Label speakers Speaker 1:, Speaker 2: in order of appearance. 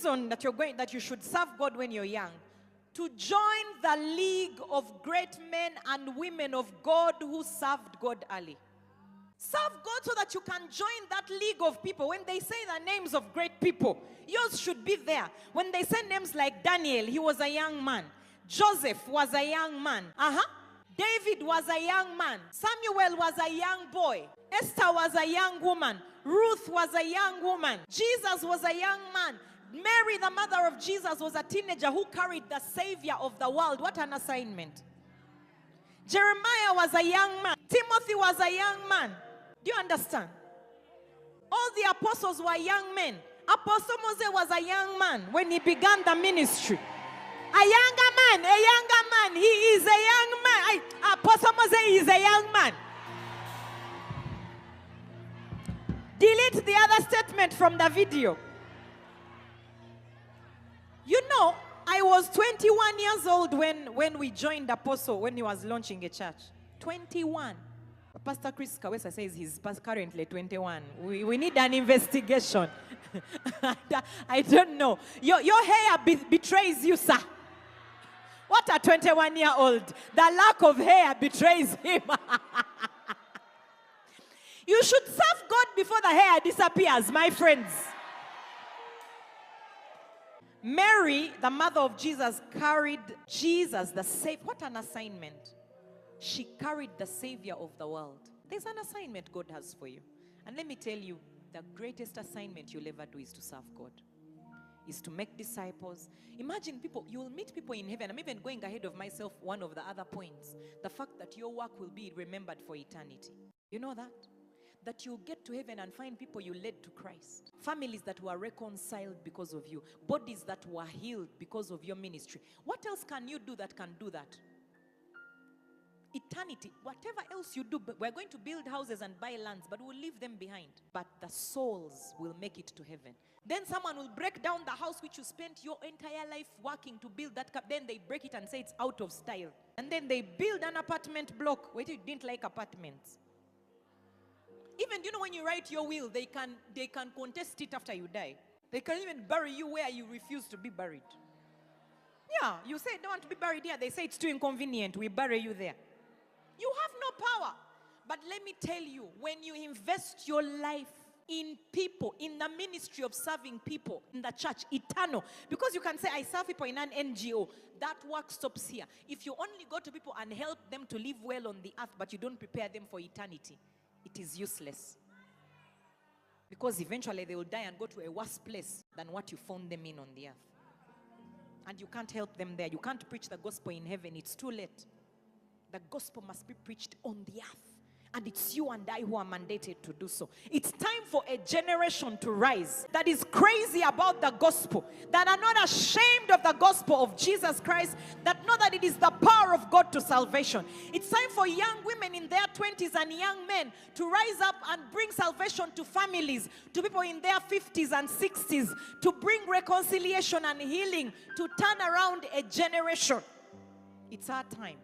Speaker 1: reason that you should serve God when you're young, to join the league of great men and women of God who served God early. Serve God so that you can join that league of people. When they say the names of great people, yours should be there. When they say names like Daniel, he was a young man. Joseph was a young man. David was a young man. Samuel was a young boy. Esther was a young woman. Ruth was a young woman. Jesus was a young man. Mary, the mother of Jesus, was a teenager who carried the Savior of the world. What an assignment. Jeremiah was a young man. Timothy was a young man. Do you understand? All the apostles were young men. Apostle Moses was a young man when he began the ministry. A younger man. He is a young man. Apostle Moses is a young man. Delete the other statement from the video. You know, I was 21 years old when we joined Apostle, when he was launching a church. 21. Pastor Chris Kawesa says he's currently 21. We need an investigation. I don't know. Your hair betrays you, sir. What a 21-year-old. The lack of hair betrays him. You should serve God before the hair disappears, my friends. Mary, the mother of Jesus, carried Jesus, the Savior. What an assignment. She carried the Savior of the world. There's an assignment God has for you. And let me tell you, the greatest assignment you'll ever do is to serve God. Is to make disciples. Imagine people, you will meet people in heaven. I'm even going ahead of myself, one of the other points. The fact that your work will be remembered for eternity. You know that? That you'll get to heaven and find people you led to Christ. Families that were reconciled because of you. Bodies that were healed because of your ministry. What else can you do that can do that? Eternity, whatever else you do, we're going to build houses and buy lands, but we'll leave them behind. But the souls will make it to heaven. Then someone will break down the house which you spent your entire life working to build that. Then they break it and say it's out of style. And then they build an apartment block. Wait, you didn't like apartments. Even, you know, when you write your will, they can contest it after you die. They can even bury you where you refuse to be buried. Yeah, you say don't want to be buried here. They say it's too inconvenient. We bury you there. You have no power. But let me tell you, when you invest your life in people, in the ministry of serving people, in the church, eternal. Because you can say, I serve people in an NGO. That work stops here. If you only go to people and help them to live well on the earth, but you don't prepare them for eternity, it is useless. Because eventually they will die and go to a worse place than what you found them in on the earth. And you can't help them there. You can't preach the gospel in heaven. It's too late. The gospel must be preached on the earth. And it's you and I who are mandated to do so. It's time for a generation to rise that is crazy about the gospel, that are not ashamed of the gospel of Jesus Christ, that know that it is the power of God to salvation. It's time for young women in their 20s and young men to rise up and bring salvation to families, to people in their 50s and 60s, to bring reconciliation and healing, to turn around a generation. It's our time.